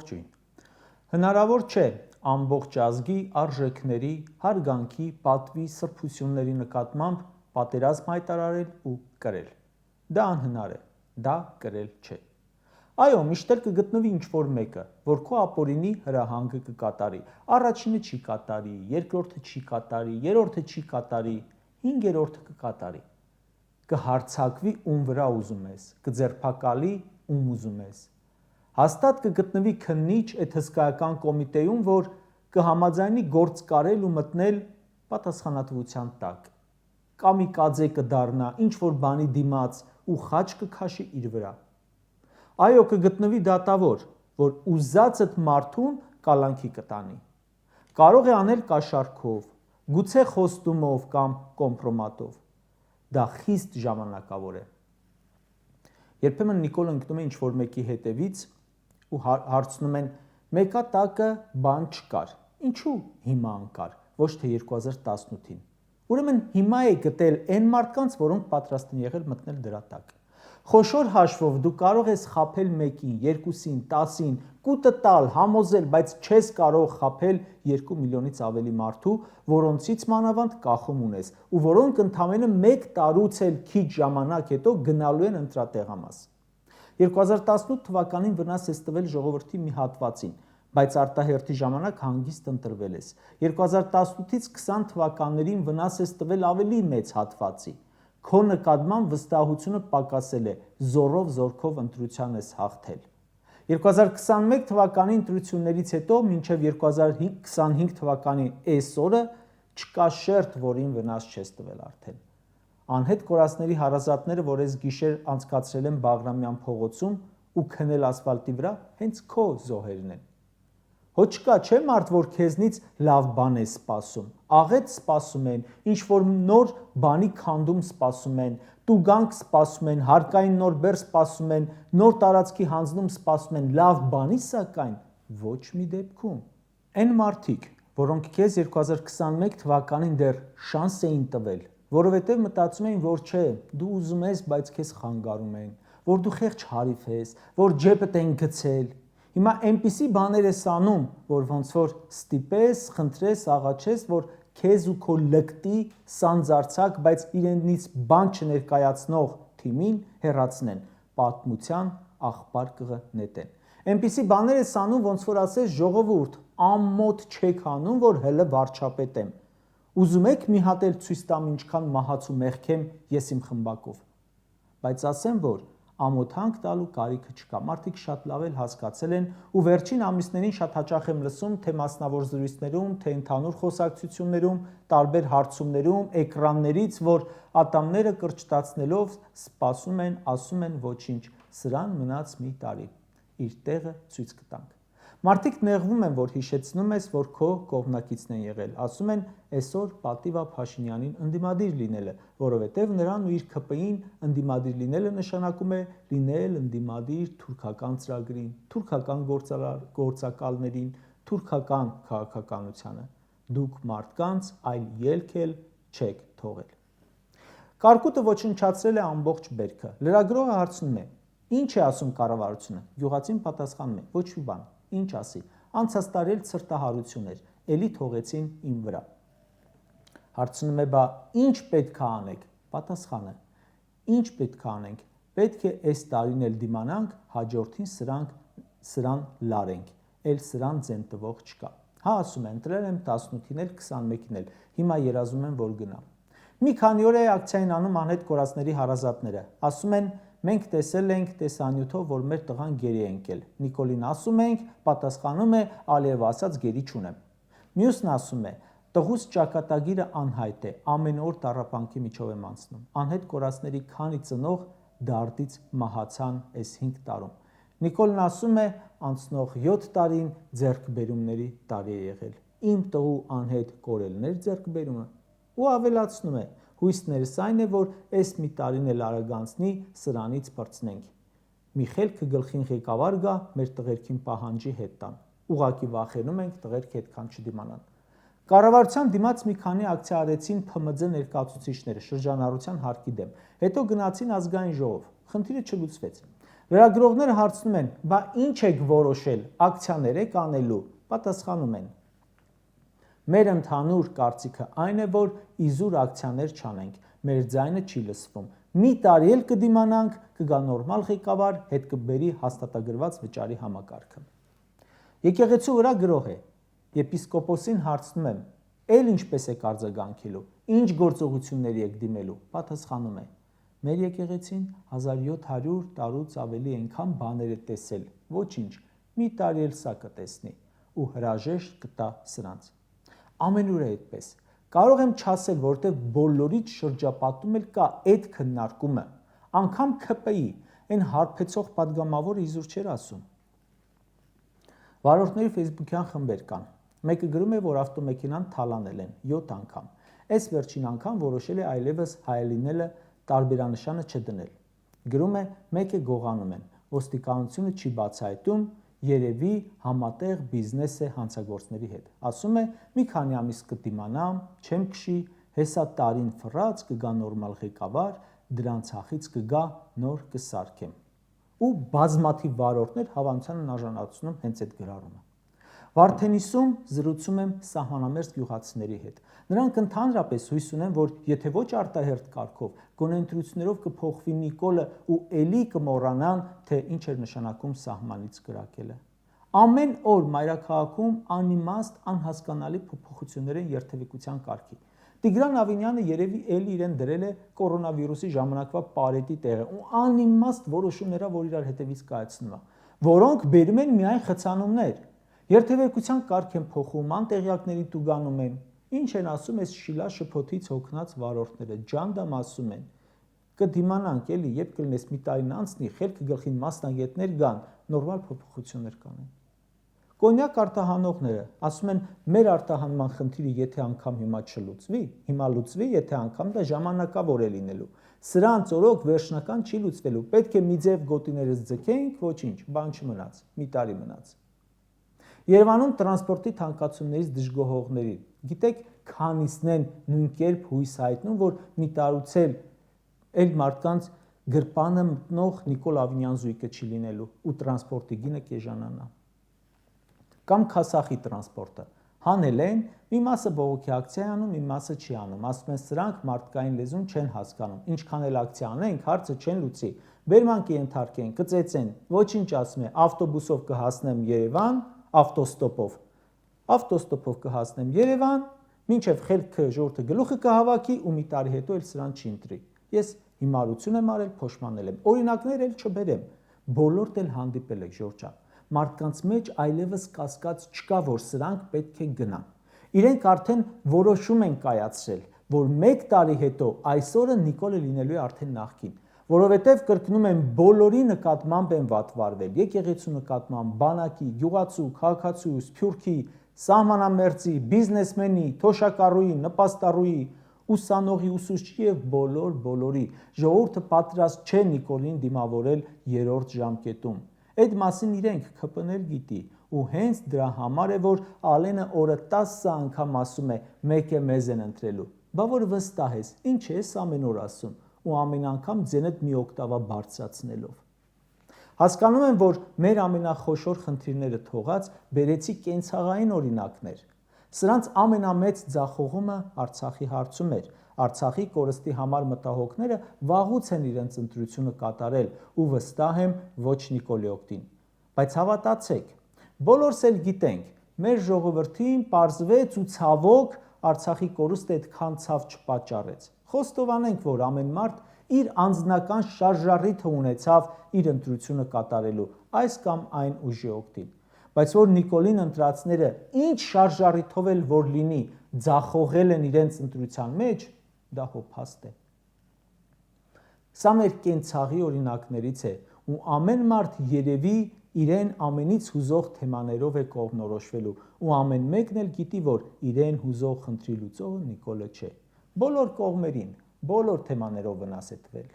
Ողջույն։ Հնարավոր չէ ամբողջ ազգի արժեքների, հարգանքի, պատվի, սրբությունների նկատմամբ պատերազմ հայտարարել ու կրել։ Դա անհնար է, դա կրել չէ։ Այո, միշտ էլ կգտնվի ինչ-որ մեկը, որ քո ապօրինի հրահանգը կկատարի։ Առաջինը չի կատարի, երկրորդը չի կատարի, երրորդը չի կատարի, հինգերորդը կկատարի։ Կհարձակվի ում վրա ուզում ես, կձերբակալի ում ուզում ես։ Հաստատ կգտնվի քննիչ այդ հսկայական կոմիտեում, որ կհամաձայնի գործ կարել ու մտնել պատասխանատվության տակ։ Կամիկաձե կդառնա ինչ-որ բանի դիմաց ու խաչ կքաշի իր վրա։ Այո, կգտնվի դատավոր, որ ուզածդ մարդուն կալանքի կտանի։ Կարող է անել կաշառքով, գուցե խոստումով կամ կոմպրոմատով։ Դա խիստ ժամանակավոր է։ Երբեմն Նիկոլը ընկնում է ինչ-որ մեկի հետևից ու հարցնում են, մեկա տակը բան չկար, ինչու հիմա անկար, ոչ թե 2018-ին։ Ուրեմն հիմա է գտել այն մարդկանց, որոնք պատրաստ են եղել մտնել դրա տակ։ Խոշոր հաշվով դու կարող ես խաբել մեկին, երկուսին, 10-ին, կուտը տալ, համոզել, բայց չես կարող խաբել 2 միլիոնից ավելի մարդու, որոնցից մանավանդ կախում ունես, ու որոնք ընդամենը 1 տարուց էլ քիչ ժամանակ հետո գնալու են ընտրատեղամաս։ 2018 թվականին վնաս ես տվել ժողովրդի մի հատվածին, բայց արտահերթի ժամանակ հանգիստ ընտրվել ես։ 2018-ից 20 թվականներին վնաս ես տվել ավելի մեծ հատվածի։ Քո նկատմամբ վստահությունը պակասել է, զորով զորքով ընտրության ես հաղթել։ 2021 թվականի ընտրություններից հետո մինչև 2025 թվականի այսօրը չկա շերտ, որին վնաս չես տվել արդեն։ Անհետ կորածների հարազատները, որ այս գիշեր անցկացրել են Բաղրամյան փողոցում ու քնել ասֆալտի վրա, հենց քո զոհերն են։ Հո չկա չէ մարդ, որ քեզնից լավ բան է սպասում, աղետ սպասում են, ինչ-որ նոր բանի քանդում սպասում են, տուգանք սպասում են, հարկային նոր բեռ սպասում են, նոր տարածքի հանձնում սպասում են, լավ բանի սակայն ոչ մի դեպքում։ Այն մարդիկ, որոնք քեզ 2021 թվականին դեռ շանս էին տվել, որովհետև մտածում էին, որ չէ, դու ուզում ես, բայց քեզ խանգարում են, որ դու խեղճ հարիվ ես, որ ջեբդ են գցել։ Հիմա այնպիսի բաներ ես անում, որ ոնց որ ստիպես, խնդրես, աղաչես, որ քեզ ու քո լկտի սանձարցակ, բայց իրենից բան չներկայացնող թիմին հեռացնեն, պատմության աղբար կնետեն։ Այնպիսի բաներ ես անում, ոնց որ ասես ժողովուրդ, ամոթ չեք անում, որ հələ վարչապետ եմ։ Ուզում եք մի հատ էլ ցույց տամ ինչքան մահացու մեղք եմ ես իմ խմբակով։ Բայց ասեմ, որ ամոթանք տալու կարիքը չկա։ Մարդիկ շատ լավ էլ հասկացել են ու վերջին ամիսներին շատ հաճախ եմ լսում թե մասնավոր զրույցներում, թե ընդհանուր խոսակցություններում, տարբեր հարցումներում, էկրաններից, որ ատամները կրճտացնելով սպասում են, ասում են ոչինչ, սրան մնաց մի տարի, իր տեղը ցույց կտանք։ Մարդիկ նեղվում են, որ հիշեցնում ես, որ քո կողմնակիցն են եղել, ասում են այսօր պատիվ է Փաշինյանին ընդդիմադիր լինելը, որովհետև նրան ու իր ԿՊ-ին ընդդիմադիր լինելը նշանակում է լինել ընդդիմադիր թուրքական ծրագրին, թուրքական գործակալներին, թուրքական քաղաքականությանը։ Դուք մարդկանց այլ ելք էլ չեք թողել։ Կարկուտը ոչնչացրել է ամբողջ բերքը։ Լրագրողը հարցնում է. Ինչ է ասում կառավարությունը։ Գյուղացին պատասխանում է. ոչ մի բան, ինչ ասի։ Անցած տարի էլ ցրտահարություն էր, էլի թողեցին իմ վրա։ Հարցնում է, բա ինչ պետք է անենք։ Պատասխանը. ինչ պետք է անենք։ Պետք է այս տարին էլ դիմանանք, հաջորդին սրան լարենք, էլ սրան ձեն տվող չկա։ Հա, ասում են, ընտրել եմ 18-ին էլ 21-ին էլ, հիմա երազում եմ, որ գնամ։ Մի քանի օր է ակցիային անում անհետ կորածների հարազատները, ասում են, մենք տեսել ենք տեսանյութով, որ մեր տղան գերի է ընկել։ Նիկոլին ասում ենք, պատասխանում է, Ալիևը ասաց գերի չունեմ։ Մյուսն ասում է, տղուս ճակատագիրը անհայտ է, ամեն օր տառապանքի միջով եմ անցնում։ Անհետ կորածների քանի ծնող դարդից մահացան այս 5 տարում։ Նիկոլն ասում է, անցնող 7 տարին ձեռքբերումների տարի է եղել։ Իմ տղու անհետ կորելներ ձեռքբերումը։ Ու ավելացնում է, հույսներս այն է, որ այս մի տարին էլ արագ անցնի, սրանից պրծնենք։ Մի խելքը գլխին ղեկավար գա, մեր տղերքին պահանջի հետ տան։ Ուղղակի վախենում ենք տղերք այդքան չդիմանան։ Կառավարության դիմաց մի քանի ակցիա արեցին ՓՄՁ ներկայացուցիչները շրջանառության հարկի դեմ։ Հետո գնացին ազգային ժողով։ Խնդիրը չլուծվեց։ Լրագրողները հարցնում են, բա ինչ եք որոշել, ակցիաներ եք անելու, պատասխանում են. մեր ընդհանուր կարծիքը այն է, որ իզուր ակցիաներ չանենք, մեր ձայնը չի լսվում, մի տարի էլ կդիմանանք, կգա նորմալ ղեկավար, հետ կբերի հաստատագրված վճարի համակարգը։ Եկեղեցու վրա գրող է, եպիսկոպոսին հարցնում եմ, էլ ինչպես եք արձագանքելու, ինչ գործողությունների եք դիմելու, պատասխանում է. մեր եկեղեցին 1700 տարուց ավելի այնքան բաներ է տեսել, ոչինչ, մի տարի էլ սա կտեսնի ու հրաժեշտ կտա սրանց։ Ամենուր է այդպես։ Կարող եմ չասել, որովհետև բոլորից շրջապատում էլ կա այդ քննարկումը, անգամ ՔՊԻ, այն հարբեցող падգամավորը իզուր չէր ասում։ Վարորդների Facebook-յան խմբեր կան։ Մեկը գրում է, որ ավտոմեքենան թալանել են 7 անգամ։ Այս վերջին անգամ որոշել է այլևս հայելիները տարբերանշանը չդնել։ Գրում է, մեկ է գողանում են, ոստիկանությունը չի բացահայտում, երևի համատեղ բիզնես է հանցագործների հետ։ Ասում է, մի քանի ամիս կդիմանամ, չեմ քշի, հեսա տարին ֆռած կգա նորմալ ղեկավար, դրանց հախից կգա նոր կսարքեմ։ Ու բազմաթիվ վարորդներ հավանության են արժանացնում հենց այդ գրառումը։ Վարդենիսում զրուցում եմ սահմանամերձ գյուղացիների հետ։ Նրանք ընդհանրապես հույս ունեն, որ եթե ոչ արտահերթ կարգով, գոնե ընտրություններով կփոխվի Նիկոլը ու էլի կմոռանան, թե ինչ էր նշանակում սահմանից կրակելը։ Ամեն օր մայրաքաղաքում անիմաստ, անհասկանալի փոփոխություններ են երթևեկության կարգի։ Տիգրան Ավինյանը երևի էլի իրեն դրել է կորոնավիրուսի ժամանակվա պարետի տեղը ու անիմաստ որոշումներ, որ իրար հետևից կայացնում է, որոնք բերում են միայն խցանումներ։ Երթևեկության կարգ են փոխում, անտեղյակների տուգանում են։ Ինչ են ասում այս շիլա շփոթից հոգնած վարորդները, ջանդամ ասում են։ Կդիմանանք էլի, երբ կլինես մի տարին անցնի, խելքը գլխին մասնագետներ գան, նորմալ փոփոխություններ կանեն։ Կոնյակ արտահանողները ասում են, մեր արտահանման խնդիրը եթե անգամ հիմա չլուծվի, հիմա լուծվի, եթե անգամ դա ժամանակավոր է լինելու։ Սրանց օրոք վերջնական չի լուծվելու, պետք է մի ձև գոտիներս ձգենք, ոչինչ, բան չմնաց, մի տարի մնաց։ Երևանում տրանսպորտի թանկացումներից դժգոհողների, գիտեք, քանիսն են նույն կերպ հույս հայտնում, որ մի տարուց էլ մարդկանց գրպանը մտնող Նիկոլ Ավինյան զույգը չի լինելու ու տրանսպորտի գինը կեժանանա։ Կամ Քասախի տրանսպորտը հանել են, մի մասը բողոքի ակցիա է անում, մի մասը չի անում, ասում են սրանք մարդկային լեզուն չեն հասկանում, ինչքան էլ ակցիա անենք, հարցը չեն լուծի, բերման կենթարկեն, կծեծեն, ոչինչ ասում է, ավտոբուսով կհասնեմ Երևան, ավտոստոպով կհասնեմ Երևան, մինչև խելքը ժողովրդը գլուխը կհավաքի ու մի տարի հետո էլ սրան չի ընտրի։ Ես հիմարություն եմ արել, փոշմանել եմ, օրինակներ էլ չբերեմ, բոլորդ էլ հանդիպել եք Ժորժ ջան։ Մարդկանց մեջ այլևս կասկած չկա, որ սրանք պետք է գնան։ Իրենք արդեն որոշում են կայացրել, որ մեկ տարի հետո այսօրը Նիկոլը լինելու է արդեն նախկին, որովհետև կրկնում են բոլորի նկատմամբ են վատ վարվել, եկեղեցու նկատմամբ, բանակի, գյուղացու, քաղաքացու, սփյուռքի, սահմանամերձի, բիզնեսմենի, թոշակառուի, նպաստառուի, ուսանողի, ուսուցչի եւ բոլորի։ Ժողովուրդը պատրաստ չէ Նիկոլին դիմավորել երրորդ ժամկետում։ Այդ մասին իրենք ՔՊՆ-ն գիտի ու հենց դրա համար է, որ Ալենը օրը 10 անգամ ասում է մեկ է մեզ են ընտրելու։ Բա որ վստահ ես, ինչ ես ամեն օր ասում ու ամեն անգամ ձենդ մի օկտավա բարձրացնելով։ Հասկանում եմ, որ մեր ամենախոշոր խնդիրները թողած բերեցի կենցաղային օրինակներ։ Սրանց ամենամեծ ձախողումը Արցախի հարցում էր։ Արցախի կորստի համար մտահոգները վաղուց են իրենց ընտրությունը կատարել ու վստահ եմ ոչ Նիկոլի օգտին։ Բայց հավատացեք, բոլորս էլ գիտենք, մեր ժողովրդին պարզվեց ու ցավոք Արցախի կորուստը այդքան ցավ չպատճառեց։ Խոստովանենք, որ ամեն մարդ իր անձնական շարժառիթը ունեցավ իր ընտրությունը կատարելու այս կամ այն ուժի օգտին։ Բայց որ Նիկոլին ընտրածները ինչ շարժառիթով էլ որ լինի, ձախողել են իրենց ընտրության մեջ, դա հոգաստ է։ Սա մեր կենցաղի օրինակներից է ու ամեն մարդ երևի իրեն ամենից հուզող թեմաներով է կողմնորոշվելու ու ամեն մեկն էլ գիտի, որ իրեն հուզող խնդրի լուծողը Նիկոլը չէ։ Բոլոր կողմերին, բոլոր թեմաներով վնաս է տվել։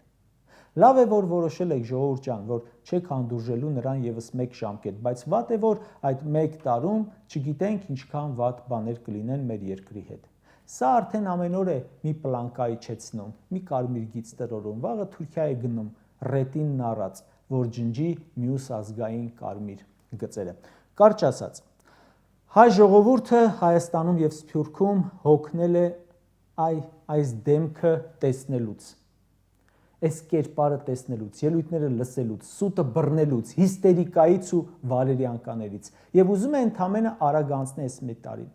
Լավ է, որ որոշել եք ժողովուրդ ջան, որ չեք հանդուրժելու նրան եւս մեկ ժամկետ, բայց վատ է, որ այդ մեկ տարում չգիտենք ինչքան վատ բաներ կլինեն մեր երկրի հետ։ Սա արդեն ամեն օր է մի պլանկա իջեցնում, մի կարմիր գիծ տրորում, վաղը Թուրքիա է գնում, ռետինն առած, որ ջնջի մյուս ազգային կարմիր գծերը։ Կարճ ասած, հայ ժողովուրդը Հայաստանում եւ Սփյուռքում հոգնել է այս դեմքը տեսնելուց, այս կերպարը տեսնելուց, ելույթները լսելուց, սուտը բռնելուց, հիստերիկայից ու վալերյանկաներից եւ ուզում է ընդամենը արագ անցնել այս մեկ տարին։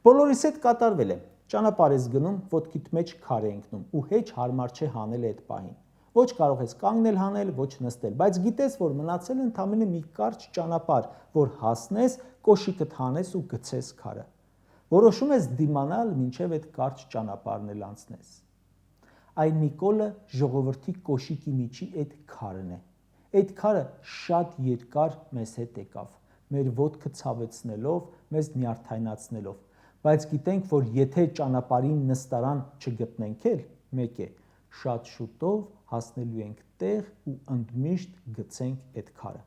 Բոլորիս հետ կատարվել է, ճանապարհ ես գնում, ոտքիդ մեջ քար է ընկնում ու հեչ հարմար չէ հանել այդ պահին։ Ոչ կարող ես կանգնել հանել, ոչ նստել, բայց գիտես, որ մնացել է ընդամենը մի կարճ ճանապարհ, որ հասնես, կոշիկդ հանես ու գցես քարը։ Որոշում ես դիմանալ մինչև այդ կարճ ճանապարհն էլ անցնես։ Այն Նիկոլը ժողովրդի կոշիկի միջի այդ քարն է։ Այդ քարը շատ երկար մեզ հետ եկավ, մեր ոտքը ցավեցնելով, մեզ նյարդայնացնելով, բայց գիտենք, որ եթե ճանապարհին նստարան չգտնենք էլ, մեկ է, շատ շուտով հասնելու ենք տեղ ու ընդմիշտ գցենք այդ քարը։